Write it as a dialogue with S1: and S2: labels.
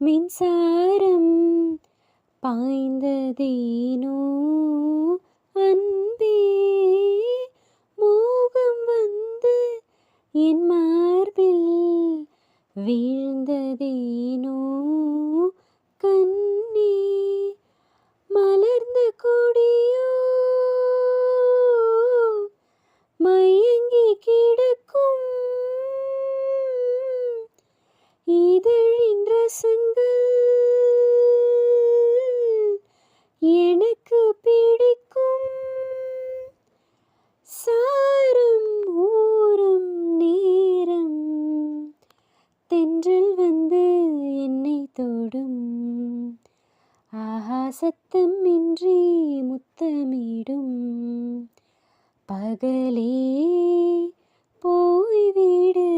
S1: மின்சாரம் பாய்ந்ததேனோ அன்பே, மோகம் வந்து என் மார்பில் வீழ்ந்ததேனோ கண்ணே, மலர்ந்த கொடியோ மயங்கி கிடக்கும், இதழின் ரசங்கள் எனக்கு பிடிக்கும், சாரம் ஊறும் நேரம் தென்றல் வந்து என்னை தொடும், ஆஹா சத்தம் இன்றி முத்தமிடும், பகலே போய்விடு